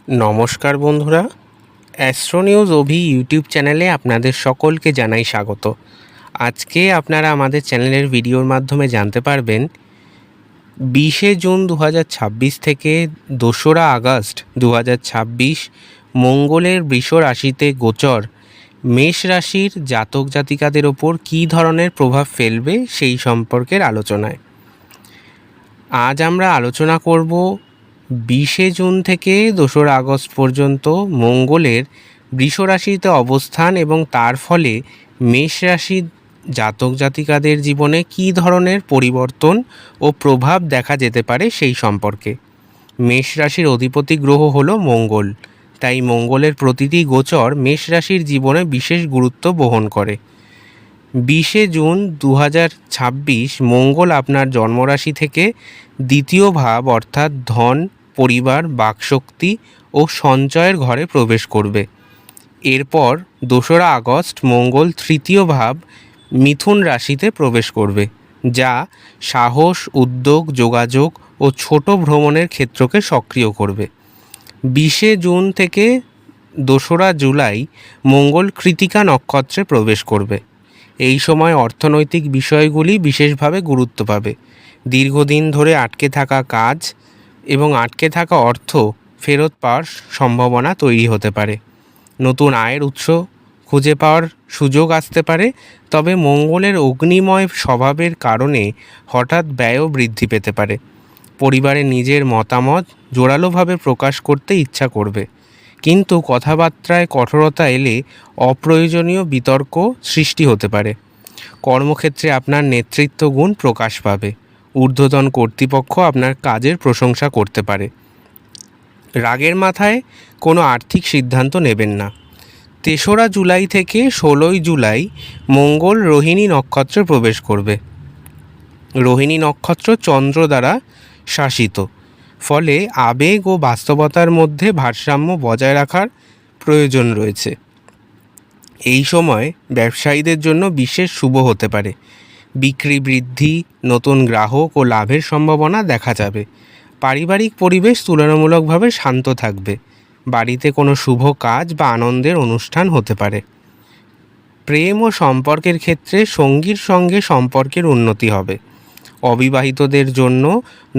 নমস্কার বন্ধুরা, astro news অভি YouTube চ্যানেলে আপনাদের সকলকে জানাই স্বাগত। আজকে আপনারা আমাদের চ্যানেলের ভিডিওর মাধ্যমে জানতে পারবেন 20শে জুন 2026 থেকে 2রা আগস্ট 2026 মঙ্গলের বৃষ রাশিতে গোচর মেষ রাশির জাতক জাতিকাদের ওপর কী ধরনের প্রভাব ফেলবে সেই সম্পর্কের আলোচনায়। আজ আমরা আলোচনা করব 20শে জুন থেকে 2রা আগস্ট পর্যন্ত মঙ্গলের বৃষ রাশিতে অবস্থান এবং তার ফলে মেষ রাশির জাতক জাতিকাদের জীবনে কী ধরনের পরিবর্তন ও প্রভাব দেখা যেতে পারে সেই সম্পর্কে। মেষ রাশির অধিপতি গ্রহ হলো মঙ্গল, তাই মঙ্গলের প্রতিটি গোচর মেষ রাশির জীবনে বিশেষ গুরুত্ব বহন করে। 20শে জুন 2026 মঙ্গল আপনার জন্মরাশি থেকে দ্বিতীয় ভাব অর্থাৎ ধন, পরিবার, বাকশক্তি ও সঞ্চয়ের ঘরে প্রবেশ করবে। এরপর 2রা আগস্ট মঙ্গল তৃতীয় ভাব মিথুন রাশিতে প্রবেশ করবে, যা সাহস, উদ্যোগ, যোগাযোগ ও ছোট ভ্রমণের ক্ষেত্রকে সক্রিয় করবে। 20শে জুন থেকে 2রা জুলাই মঙ্গল কৃতিকা নক্ষত্রে প্রবেশ করবে। এই সময় অর্থনৈতিক বিষয়গুলি বিশেষভাবে গুরুত্ব পাবে। দীর্ঘদিন ধরে আটকে থাকা কাজ এবং আটকে থাকা অর্থ ফেরত পাওয়ার সম্ভাবনা তৈরি হতে পারে। নতুন আয়ের উৎস খুঁজে পাওয়ার সুযোগ আসতে পারে, তবে মঙ্গলের অগ্নিময় স্বভাবের কারণে হঠাৎ ব্যয়ও বৃদ্ধি পেতে পারে। পরিবারে নিজের মতামত জোরালোভাবে প্রকাশ করতে ইচ্ছা করবে, কিন্তু কথাবার্তায় কঠোরতা এলে অপ্রয়োজনীয় বিতর্ক সৃষ্টি হতে পারে। কর্মক্ষেত্রে আপনার নেতৃত্ব গুণ প্রকাশ পাবে। ঊর্ধ্বতন কর্তৃপক্ষ আপনার কাজের প্রশংসা করতে পারে। রাগের মাথায় কোনো আর্থিক সিদ্ধান্ত নেবেন না। 3রা জুলাই থেকে 16ই জুলাই মঙ্গল রোহিণী নক্ষত্রে প্রবেশ করবে। রোহিণী নক্ষত্র চন্দ্র দ্বারা শাসিত, ফলে আবেগ ও বাস্তবতার মধ্যে ভারসাম্য বজায় রাখার প্রয়োজন রয়েছে। এই সময় ব্যবসায়ীদের জন্য বিশেষ শুভ হতে পারে। বিক্রি বৃদ্ধি, নতুন গ্রাহক ও লাভের সম্ভাবনা দেখা যাবে। পারিবারিক পরিবেশ তুলনামূলকভাবে শান্ত থাকবে। বাড়িতে কোনো শুভ কাজ বা আনন্দের অনুষ্ঠান হতে পারে। প্রেম ও সম্পর্কের ক্ষেত্রে সঙ্গীর সঙ্গে সম্পর্কের উন্নতি হবে। অবিবাহিতদের জন্য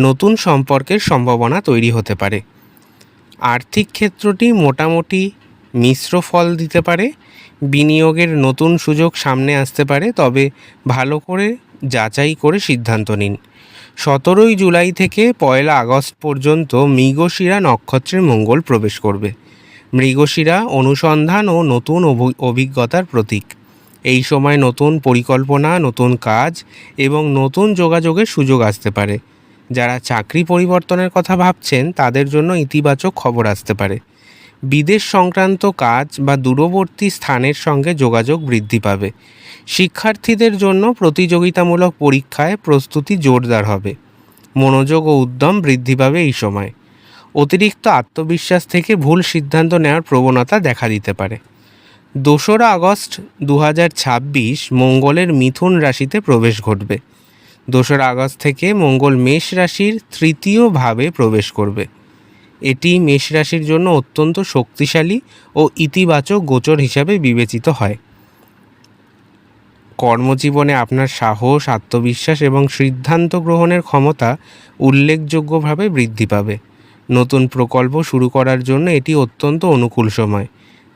নতুন সম্পর্কের সম্ভাবনা তৈরি হতে পারে। আর্থিক ক্ষেত্রটি মোটামুটি মিশ্র ফল দিতে পারে। বিনিয়োগের নতুন সুযোগ সামনে আসতে পারে, তবে ভালো করে যাচাই করে সিদ্ধান্ত নিন। 17ই জুলাই থেকে 1 আগস্ট পর্যন্ত মৃগশিরা নক্ষত্রে মঙ্গল প্রবেশ করবে। মৃগশিরা অনুসন্ধান ও নতুন অভিজ্ঞতার প্রতীক। এই সময় নতুন পরিকল্পনা, নতুন কাজ এবং নতুন যোগাযোগের সুযোগ আসতে পারে। যারা চাকরি পরিবর্তনের কথা ভাবছেন তাদের জন্য ইতিবাচক খবর আসতে পারে। বিদেশ সংক্রান্ত কাজ বা দূরবর্তী স্থানের সঙ্গে যোগাযোগ বৃদ্ধি পাবে। শিক্ষার্থীদের জন্য প্রতিযোগিতামূলক পরীক্ষায় প্রস্তুতি জোরদার হবে। মনোযোগ ও উদ্যম বৃদ্ধি পাবে এই সময়। অতিরিক্ত আত্মবিশ্বাস থেকে ভুল সিদ্ধান্ত নেওয়ার প্রবণতা দেখা দিতে পারে। 2রা আগস্ট 2026 মঙ্গলের মিথুন রাশিতে প্রবেশ ঘটবে। 2রা আগস্ট থেকে মঙ্গল মেষ রাশির তৃতীয় ভাবে প্রবেশ করবে। এটি মেষ রাশির জন্য অত্যন্ত শক্তিশালী ও ইতিবাচক গোচর হিসাবে বিবেচিত হয়। কর্মজীবনে আপনার সাহস, আত্মবিশ্বাস এবং সিদ্ধান্ত গ্রহণের ক্ষমতা উল্লেখযোগ্যভাবে বৃদ্ধি পাবে। নতুন প্রকল্প শুরু করার জন্য এটি অত্যন্ত অনুকূল সময়।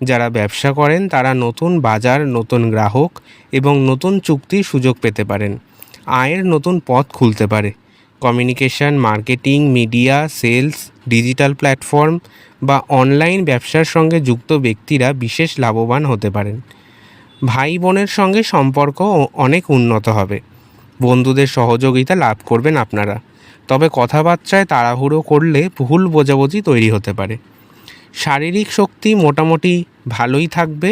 যারা ব্যবসা করেন তারা নতুন বাজার, নতুন গ্রাহক এবং নতুন চুক্তির সুযোগ পেতে পারেন। আয়ের নতুন পথ খুলতে পারে। Communication, marketing, media, sales, digital platform বা অনলাইন ব্যবসার সঙ্গে যুক্ত ব্যক্তিরা বিশেষ লাভবান হতে পারেন। ভাই বোনের সঙ্গে সম্পর্ক অনেক উন্নত হবে। বন্ধুদের সহযোগিতা লাভ করবেন আপনারা, তবে কথাবার্তায় তাড়াহুড়ো করলে ভুল বোঝাবুঝি তৈরি হতে পারে। শারীরিক শক্তি মোটামুটি ভালোই থাকবে।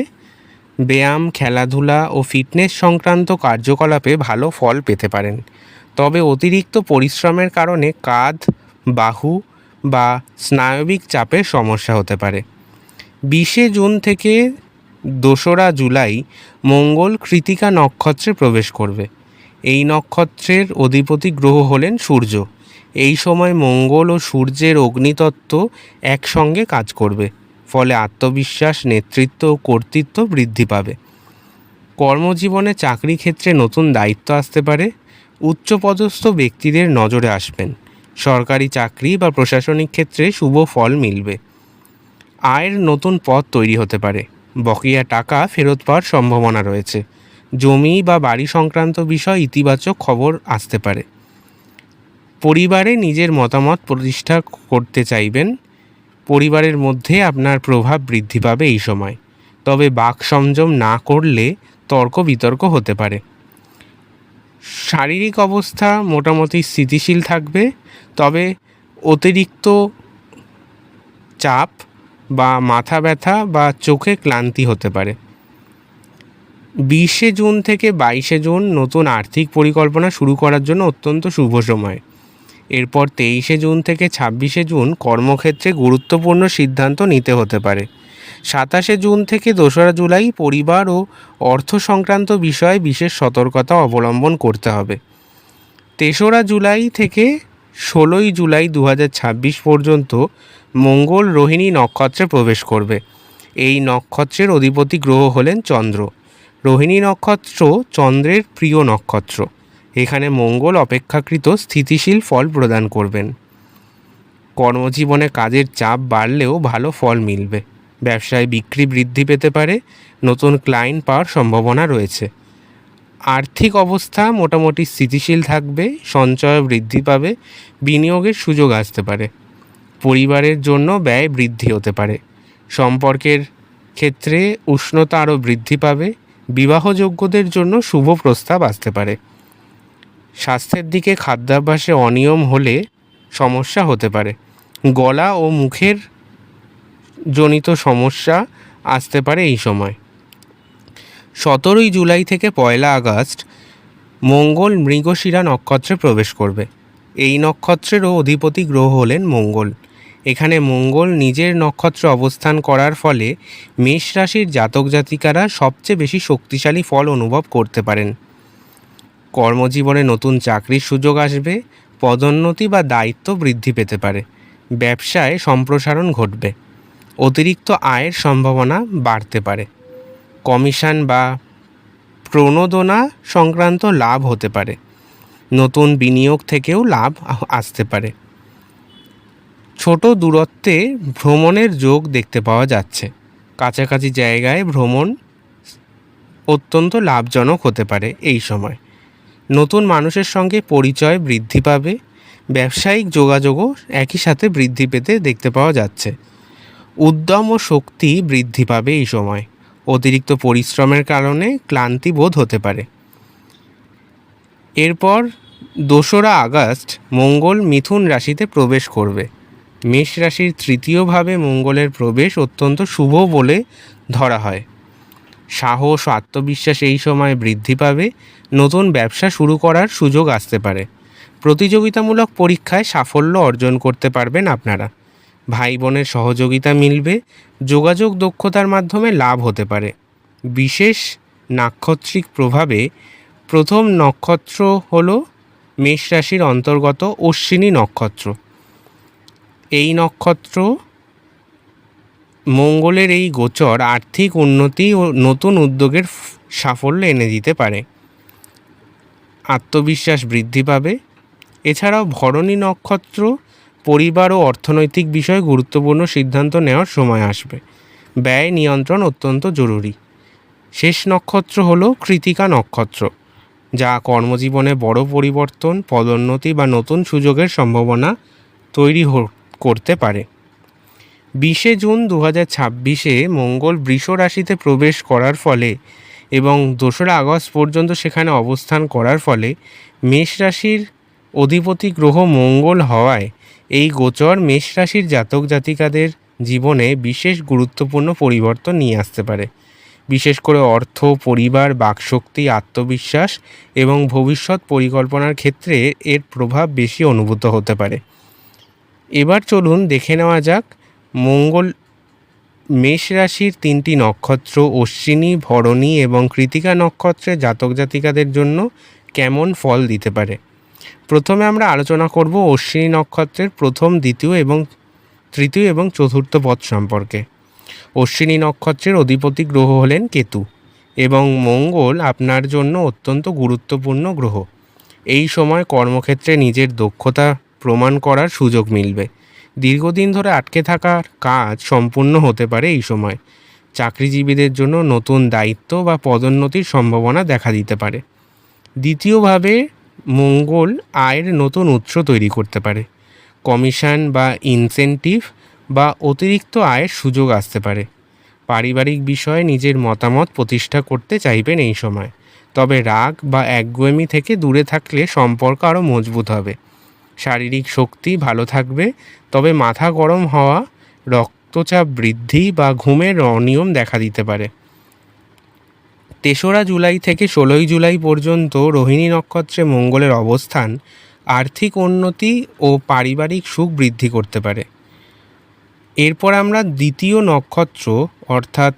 ব্যায়াম, খেলাধুলা ও ফিটনেস সংক্রান্ত কার্যকলাপে ভালো ফল পেতে পারেন, তবে অতিরিক্ত পরিশ্রমের কারণে কাঁধ, বাহু বা স্নায়বিক চাপের সমস্যা হতে পারে। 20শে জুন থেকে 2রা জুলাই মঙ্গল কৃতিকা নক্ষত্রে প্রবেশ করবে। এই নক্ষত্রের অধিপতি গ্রহ হলেন সূর্য। এই সময় মঙ্গল ও সূর্যের অগ্নিতত্ত্ব একসঙ্গে কাজ করবে, ফলে আত্মবিশ্বাস, নেতৃত্ব ও কর্তৃত্ব বৃদ্ধি পাবে। কর্মজীবনে চাকরি ক্ষেত্রে নতুন দায়িত্ব আসতে পারে। উচ্চপদস্থ ব্যক্তিদের নজরে আসবেন। সরকারি চাকরি বা প্রশাসনিক ক্ষেত্রে শুভ ফল মিলবে। আয়ের নতুন পথ তৈরি হতে পারে। বকেয়া টাকা ফেরত পাওয়ার সম্ভাবনা রয়েছে। জমি বা বাড়ি সংক্রান্ত বিষয় ইতিবাচক খবর আসতে পারে। পরিবারে নিজের মতামত প্রতিষ্ঠা করতে চাইবেন। পরিবারের মধ্যে আপনার প্রভাব বৃদ্ধি পাবে এই সময়, তবে বাক সংযম না করলে তর্ক বিতর্ক হতে পারে। শারীরিক অবস্থা মোটামুটি স্থিতিশীল থাকবে, তবে অতিরিক্ত চাপ বা মাথা ব্যথা বা চোখে ক্লান্তি হতে পারে। 20শে জুন থেকে 22শে জুন নতুন আর্থিক পরিকল্পনা শুরু করার জন্য অত্যন্ত শুভ সময়। এরপর 23শে জুন থেকে 26শে জুন কর্মক্ষেত্রে গুরুত্বপূর্ণ সিদ্ধান্ত নিতে হতে পারে। 27শে জুন থেকে 2রা জুলাই পরিবার ও অর্থ সংক্রান্ত বিষয়ে বিশেষ সতর্কতা অবলম্বন করতে হবে। 3রা জুলাই থেকে 16ই জুলাই 2026 পর্যন্ত মঙ্গল রোহিণী নক্ষত্রে প্রবেশ করবে। এই নক্ষত্রের অধিপতি গ্রহ হলেন চন্দ্র। রোহিণী নক্ষত্র চন্দ্রের প্রিয় নক্ষত্র। এখানে মঙ্গল অপেক্ষাকৃত স্থিতিশীল ফল প্রদান করবেন। কর্মজীবনে কাজের চাপ বাড়লেও ভালো ফল মিলবে। ব্যবসায় বিক্রি বৃদ্ধি পেতে পারে। নতুন ক্লায়েন্ট পাওয়ার সম্ভাবনা রয়েছে। আর্থিক অবস্থা মোটামুটি স্থিতিশীল থাকবে। সঞ্চয় বৃদ্ধি পাবে। বিনিয়োগের সুযোগ আসতে পারে। পরিবারের জন্য ব্যয় বৃদ্ধি হতে পারে। সম্পর্কের ক্ষেত্রে উষ্ণতা আরও বৃদ্ধি পাবে। বিবাহযোগ্যদের জন্য শুভ প্রস্তাব আসতে পারে। স্বাস্থ্যের দিকে খাদ্যাভ্যাসে অনিয়ম হলে সমস্যা হতে পারে। গলা ও মুখের জনিত সমস্যা আসতে পারে এই সময়। 17ই জুলাই থেকে 1 আগস্ট মঙ্গল মৃগশিরা নক্ষত্রে প্রবেশ করবে। এই নক্ষত্রেরও অধিপতি গ্রহ হলেন মঙ্গল। এখানে মঙ্গল নিজের নক্ষত্রে অবস্থান করার ফলে মেষ রাশির জাতক জাতিকারা সবচেয়ে বেশি শক্তিশালী ফল অনুভব করতে পারেন। কর্মজীবনে নতুন চাকরির সুযোগ আসবে। পদোন্নতি বা দায়িত্ব বৃদ্ধি পেতে পারে। ব্যবসায় সম্প্রসারণ ঘটবে। অতিরিক্ত আয়ের সম্ভাবনা বাড়তে পারে। কমিশন বা প্রণোদনা সংক্রান্ত লাভ হতে পারে। নতুন বিনিয়োগ থেকেও লাভ আসতে পারে। ছোট দূরত্বে ভ্রমণের যোগ দেখতে পাওয়া যাচ্ছে। কাছাকাছি জায়গায় ভ্রমণ অত্যন্ত লাভজনক হতে পারে এই সময়। নতুন মানুষের সঙ্গে পরিচয় বৃদ্ধি পাবে। ব্যবসায়িক যোগাযোগও একই সাথে বৃদ্ধি পেতে দেখতে পাওয়া যাচ্ছে। উদ্যম ও শক্তি বৃদ্ধি পাবে এই সময়। অতিরিক্ত পরিশ্রমের কারণে ক্লান্তি বোধ হতে পারে। এরপর 2রা আগস্ট মঙ্গল মিথুন রাশিতে প্রবেশ করবে। মেষ রাশির তৃতীয়ভাবে মঙ্গলের প্রবেশ অত্যন্ত শুভ বলে ধরা হয়। সাহস ও আত্মবিশ্বাস এই সময় বৃদ্ধি পাবে। নতুন ব্যবসা শুরু করার সুযোগ আসতে পারে। প্রতিযোগিতামূলক পরীক্ষায় সাফল্য অর্জন করতে পারবেন আপনারা। ভাই বোনের সহযোগিতা মিলবে। যোগাযোগ দক্ষতার মাধ্যমে লাভ হতে পারে। বিশেষ নাক্ষত্রিক প্রভাবে প্রথম নক্ষত্র হল মেষ রাশির অন্তর্গত অশ্বিনী নক্ষত্র। এই নক্ষত্র মঙ্গলের এই গোচর আর্থিক উন্নতি ও নতুন উদ্যোগের সাফল্য এনে দিতে পারে। আত্মবিশ্বাস বৃদ্ধি পাবে। এছাড়াও ভরণী নক্ষত্র পরিবার ও অর্থনৈতিক বিষয়ে গুরুত্বপূর্ণ সিদ্ধান্ত নেওয়ার সময় আসবে। ব্যয় নিয়ন্ত্রণ অত্যন্ত জরুরি। শেষ নক্ষত্র হলো কৃতিকা নক্ষত্র, যা কর্মজীবনে বড় পরিবর্তন, পদোন্নতি বা নতুন সুযোগের সম্ভাবনা তৈরি করতে পারে। 20শে জুন 2026-এ মঙ্গল বৃষ রাশিতে প্রবেশ করার ফলে এবং 2রা আগস্ট পর্যন্ত সেখানে অবস্থান করার ফলে মেষ রাশির অধিপতি গ্রহ মঙ্গল হওয়ায় এই গোচর মেষ রাশির জাতক জাতিকাদের জীবনে বিশেষ গুরুত্বপূর্ণ পরিবর্তন নিয়ে আসতে পারে। বিশেষ করে অর্থ, পরিবার, বাকশক্তি, আত্মবিশ্বাস এবং ভবিষ্যৎ পরিকল্পনার ক্ষেত্রে এর প্রভাব বেশি অনুভূত হতে পারে। এবার চলুন দেখে নেওয়া যাক মঙ্গল মেষ রাশির 3টি নক্ষত্র অশ্বিনী, ভরণী এবং কৃতিকা নক্ষত্রের জাতক জাতিকাদের জন্য কেমন ফল দিতে পারে। প্রথমে আমরা আলোচনা করব অশ্বিনী নক্ষত্রের প্রথম, দ্বিতীয় এবং তৃতীয় এবং চতুর্থ পদ সম্পর্কে। অশ্বিনী নক্ষত্রের অধিপতি গ্রহ হলেন কেতু এবং মঙ্গল আপনার জন্য অত্যন্ত গুরুত্বপূর্ণ গ্রহ। এই সময় কর্মক্ষেত্রে নিজের দক্ষতা প্রমাণ করার সুযোগ মিলবে। দীর্ঘদিন ধরে আটকে থাকার কাজ সম্পূর্ণ হতে পারে এই সময়। চাকরিজীবীদের জন্য নতুন দায়িত্ব বা পদোন্নতির সম্ভাবনা দেখা দিতে পারে। দ্বিতীয়ভাবে মঙ্গল আয়ের নতুন উৎস তৈরি করতে পারে। কমিশন বা ইনসেন্টিভ বা অতিরিক্ত আয়ের সুযোগ আসতে পারে। পারিবারিক বিষয়ে নিজের মতামত প্রতিষ্ঠা করতে চাইবেন এই সময়, তবে রাগ বা একগুঁয়েমি থেকে দূরে থাকলে সম্পর্ক আরও মজবুত হবে। শারীরিক শক্তি ভালো থাকবে, তবে মাথা গরম হওয়া, রক্তচাপ বৃদ্ধি বা ঘুমের অনিয়ম দেখা দিতে পারে। 3রা জুলাই থেকে 16ই জুলাই পর্যন্ত রোহিণী নক্ষত্রে মঙ্গলের অবস্থান আর্থিক উন্নতি ও পারিবারিক সুখ বৃদ্ধি করতে পারে। এরপর আমরা দ্বিতীয় নক্ষত্র অর্থাৎ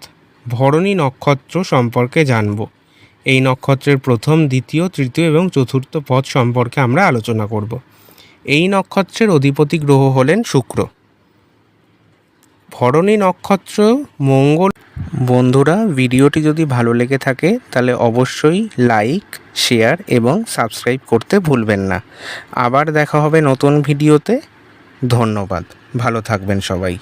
ভরণী নক্ষত্র সম্পর্কে জানব। এই নক্ষত্রের প্রথম, দ্বিতীয়, তৃতীয় এবং চতুর্থ পদ সম্পর্কে আমরা আলোচনা করব। এই নক্ষত্রের অধিপতি গ্রহ হলেন শুক্র। ভরণী নক্ষত্র মঙ্গল। বন্ধুরা, ভিডিওটি যদি ভালো লেগে থাকে তাহলে অবশ্যই লাইক, শেয়ার এবং সাবস্ক্রাইব করতে ভুলবেন না। আবার দেখা হবে নতুন ভিডিওতে। ধন্যবাদ, ভালো থাকবেন সবাই।